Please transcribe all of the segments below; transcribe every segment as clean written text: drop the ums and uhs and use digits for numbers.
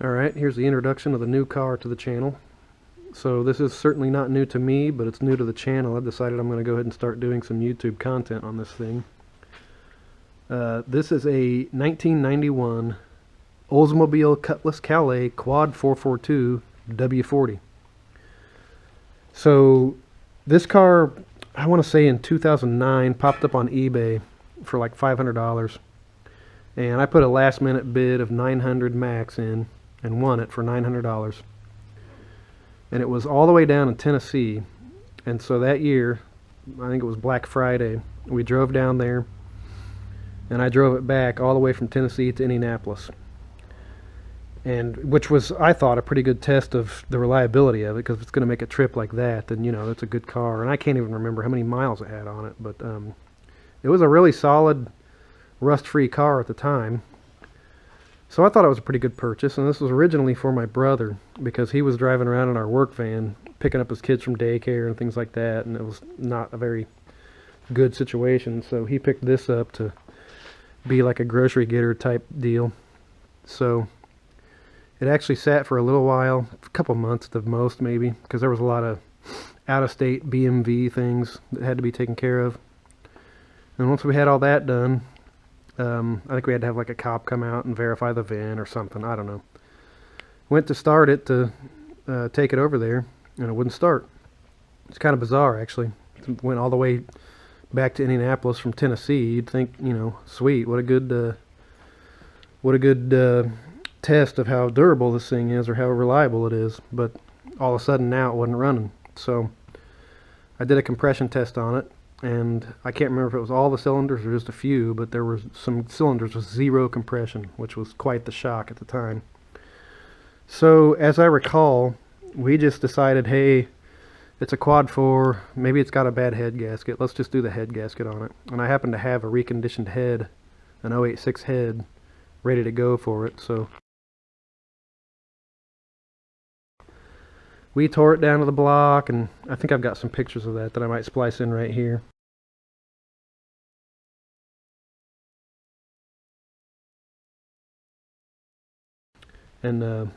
Alright, here's the introduction of the new car to the channel. So this is certainly not new to me, but it's new to the channel. I've decided I'm going to go ahead and start doing some YouTube content on this thing. This is a 1991 Oldsmobile Cutlass Calais Quad442 W40. So this car, I want to say in 2009, popped up on eBay for like $500. And I put a last minute bid of 900 max in and won it for $900. And it was all the way down in Tennessee. And so that year, I think it was Black Friday, we drove down there and I drove it back all the way from Tennessee to Indianapolis. And which was, I thought, a pretty good test of the reliability of it, because if it's going to make a trip like that, then, you know, it's a good car. And I can't even remember how many miles it had on it, but it was a really solid, rust-free car at the time. So I thought it was a pretty good purchase, and this was originally for my brother, because he was driving around in our work van, picking up his kids from daycare and things like that, and it was not a very good situation, so he picked this up to be like a grocery getter type deal. So it actually sat for a little while, a couple months at the most maybe, because there was a lot of out-of-state BMV things that had to be taken care of. And once we had all that done, I think we had to have like a cop come out and verify the VIN or something, I don't know. Went to start it to take it over there, and it wouldn't start. It's kind of bizarre, actually. It went all the way back to Indianapolis from Tennessee. You'd think, you know, sweet, what a good test of how durable this thing is or how reliable it is. But all of a sudden now it wasn't running. So I did a compression test on it, and I can't remember if it was all the cylinders or just a few, but there were some cylinders with zero compression, which was quite the shock at the time. So as I recall, we just decided, hey, it's a quad 4, maybe it's got a bad head gasket, let's just do the head gasket on it. And I happen to have a reconditioned head, an 086 head, ready to go for it, so we tore it down to the block, and I think I've got some pictures of that I might splice in right here. And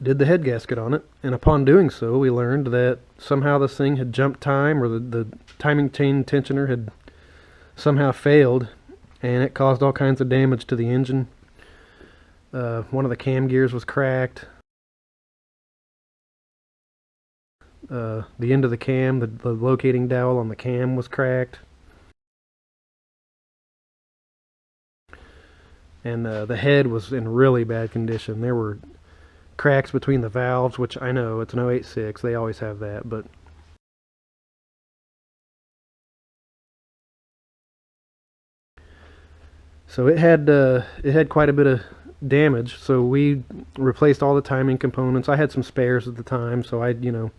did the head gasket on it, and upon doing so we learned that somehow this thing had jumped time, or the timing chain tensioner had somehow failed, and it caused all kinds of damage to the engine. One of the cam gears was cracked. The end of the cam, the locating dowel on the cam was cracked. And the head was in really bad condition. There were cracks between the valves, which I know it's an 086, they always have that, but so it had quite a bit of damage. So we replaced all the timing components. I had some spares at the time, so I, you know,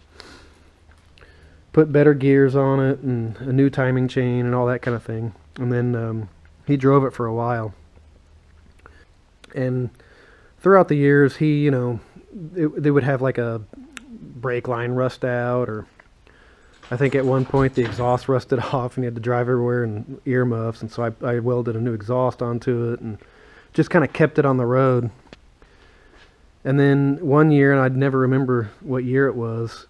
put better gears on it and a new timing chain and all that kind of thing. And then he drove it for a while. And throughout the years, he, you know, they would have like a brake line rust out, or I think at one point the exhaust rusted off and he had to drive everywhere in earmuffs, and so I welded a new exhaust onto it and just kind of kept it on the road. And then one year, and I'd never remember what year it was,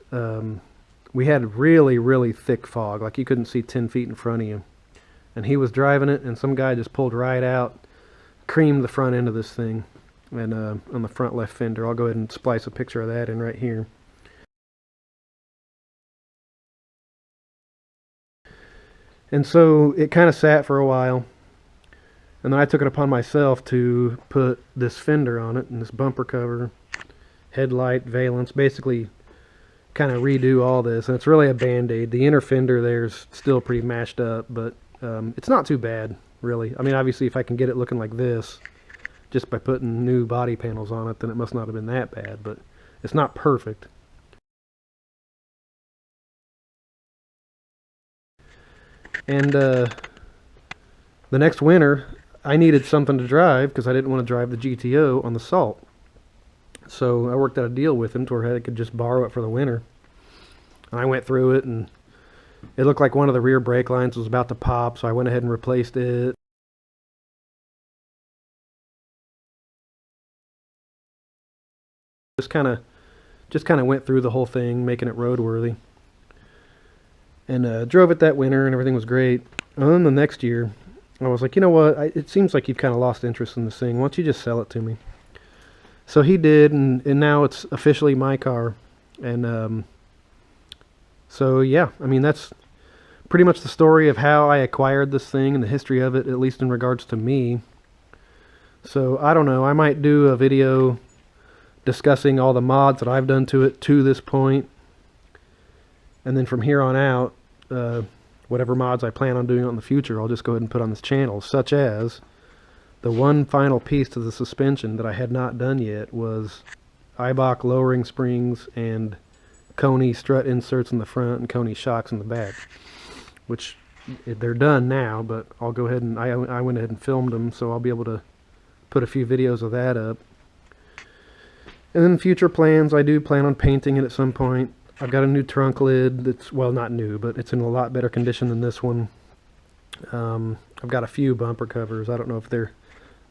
we had really, really thick fog, like you couldn't see 10 feet in front of you. And he was driving it, and some guy just pulled right out, creamed the front end of this thing, and on the front left fender. I'll go ahead and splice a picture of that in right here. And so it kind of sat for a while, and then I took it upon myself to put this fender on it, and this bumper cover, headlight, valence, basically kind of redo all this. And it's really a band-aid. The inner fender there's still pretty mashed up, but it's not too bad, really. I mean, obviously if I can get it looking like this just by putting new body panels on it, then it must not have been that bad, but it's not perfect. And the next winter I needed something to drive, because I didn't want to drive the GTO on the salt. So I worked out a deal with him to where I could just borrow it for the winter. And I went through it, and it looked like one of the rear brake lines was about to pop, so I went ahead and replaced it. just kind of went through the whole thing, making it roadworthy. And drove it that winter, and everything was great. And then the next year, I was like, you know what? It seems like you've kind of lost interest in this thing. Why don't you just sell it to me? So he did, and now it's officially my car. And so yeah, I mean, that's pretty much the story of how I acquired this thing and the history of it, at least in regards to me. So I don't know, I might do a video discussing all the mods that I've done to it to this point, and then from here on out, whatever mods I plan on doing in the future, I'll just go ahead and put on this channel, such as the one final piece to the suspension that I had not done yet was Eibach lowering springs and Coney strut inserts in the front and Coney shocks in the back, which they're done now, but I'll go ahead and I went ahead and filmed them, so I'll be able to put a few videos of that up. And then future plans, I do plan on painting it at some point. I've got a new trunk lid that's, well, not new, but it's in a lot better condition than this one. I've got a few bumper covers. I don't know if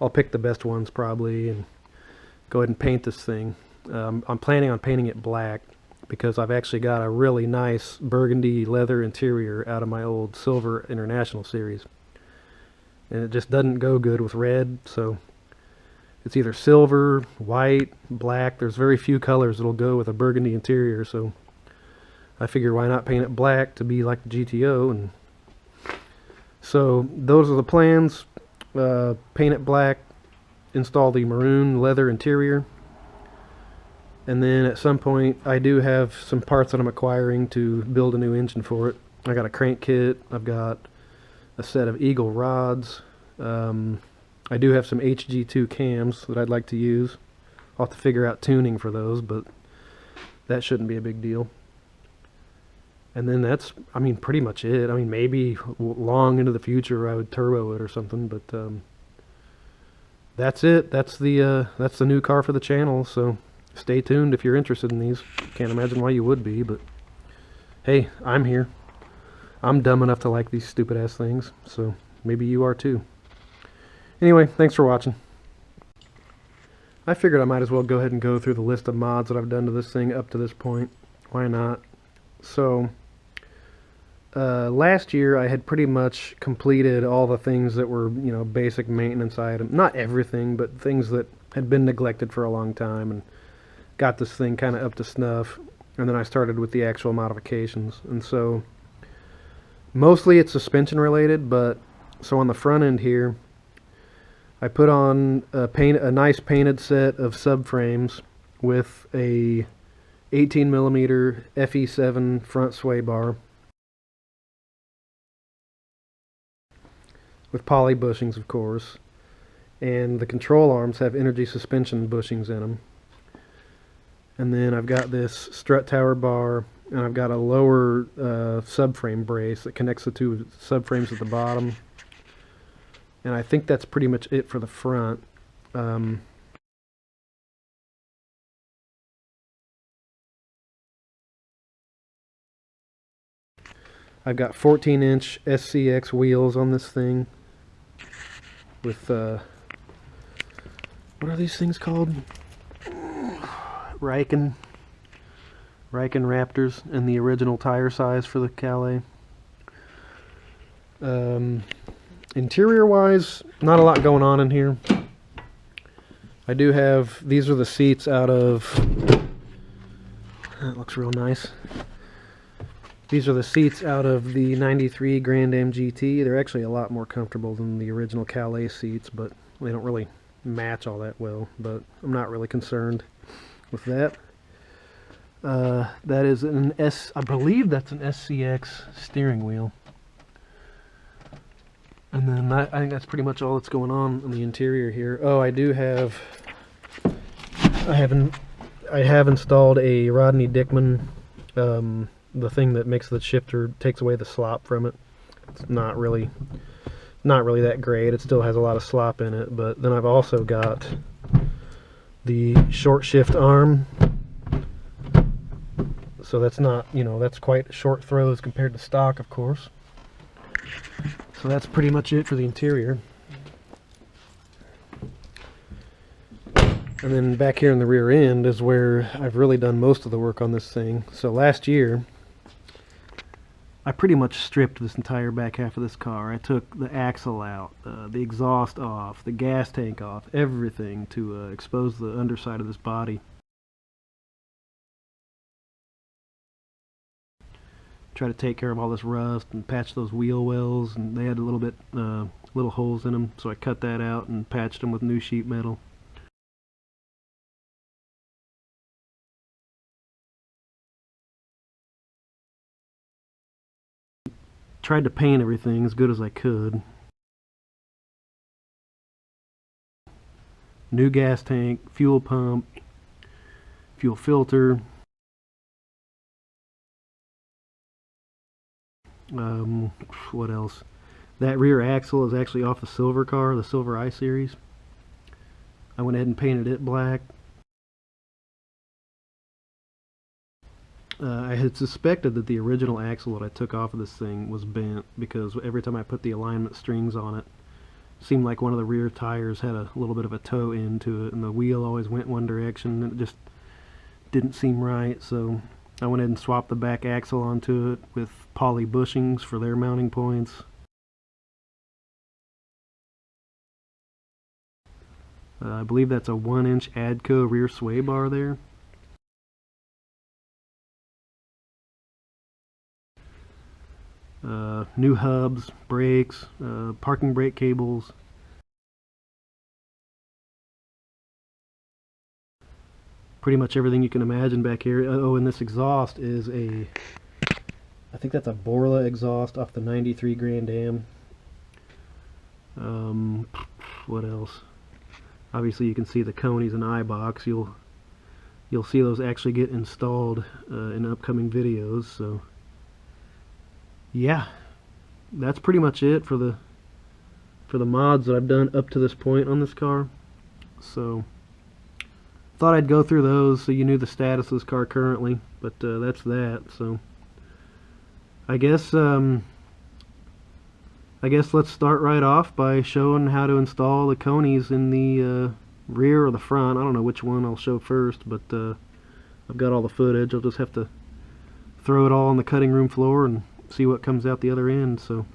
I'll pick the best ones probably and go ahead and paint this thing. I'm planning on painting it black because I've actually got a really nice burgundy leather interior out of my old Silver International series. And it just doesn't go good with red, so it's either silver, white, black. There's very few colors that'll go with a burgundy interior, so I figure why not paint it black to be like the GTO. And so those are the plans. Paint it black, install the maroon leather interior, and then at some point I do have some parts that I'm acquiring to build a new engine for it. I got a crank kit, I've got a set of Eagle rods, I do have some HG2 cams that I'd like to use. I'll have to figure out tuning for those, but that shouldn't be a big deal. And then that's, I mean, pretty much it. I mean, maybe long into the future I would turbo it or something, but that's it. That's the new car for the channel, so stay tuned if you're interested in these. Can't imagine why you would be, but hey, I'm here. I'm dumb enough to like these stupid ass things, so maybe you are too. Anyway, thanks for watching. I figured I might as well go ahead and go through the list of mods that I've done to this thing up to this point. Why not? So last year I had pretty much completed all the things that were, you know, basic maintenance items. Not everything, but things that had been neglected for a long time, and got this thing kind of up to snuff. And then I started with the actual modifications. And so mostly it's suspension related, but so on the front end here I put on a nice painted set of subframes with a 18mm FE7 front sway bar with poly bushings, of course, and the control arms have energy suspension bushings in them. And then I've got this strut tower bar, and I've got a lower subframe brace that connects the two subframes at the bottom. And I think that's pretty much it for the front. I've got 14-inch SCX wheels on this thing with, what are these things called? Riken Raptors, and the original tire size for the Calais. Interior wise, not a lot going on in here. I do have, these are the seats out of, that looks real nice. These are the seats out of the 93 Grand Am GT. They're actually a lot more comfortable than the original Calais seats, but they don't really match all that well, but I'm not really concerned with that. That is an I believe that's an SCX steering wheel. And then I think that's pretty much all that's going on in the interior here. Oh, I do have, I have installed a Rodney Dickman, the thing that makes the shifter, takes away the slop from it. It's not really that great. It still has a lot of slop in it, but then I've also got the short shift arm. So that's not, you know, that's quite short throws compared to stock, of course. So that's pretty much it for the interior. And then back here in the rear end is where I've really done most of the work on this thing. So last year, I pretty much stripped this entire back half of this car. I took the axle out, the exhaust off, the gas tank off, everything to expose the underside of this body. Try to take care of all this rust and patch those wheel wells, and they had a little bit, little holes in them, so I cut that out and patched them with new sheet metal. Tried to paint everything as good as I could. New gas tank, fuel pump, fuel filter. What else? That rear axle is actually off the silver car, the Silver I Series. I went ahead and painted it black. I had suspected that the original axle that I took off of this thing was bent, because every time I put the alignment strings on it, it seemed like one of the rear tires had a little bit of a toe end to it, and the wheel always went one direction, and it just didn't seem right. So I went ahead and swapped the back axle onto it with poly bushings for their mounting points. I believe that's a 1-inch Adco rear sway bar there. New hubs, brakes, parking brake cables. Pretty much everything you can imagine back here. Oh, and this exhaust is I think that's a Borla exhaust off the 93 Grand Am. What else? Obviously you can see the conies and eye box. You'll see those actually get installed in upcoming videos. So yeah, that's pretty much it for the mods that I've done up to this point on this car. So thought I'd go through those so you knew the status of this car currently, but that's that. So I guess let's start right off by showing how to install the conies in the rear or the front. I don't know which one I'll show first, but I've got all the footage. I'll just have to throw it all on the cutting room floor and see what comes out the other end. So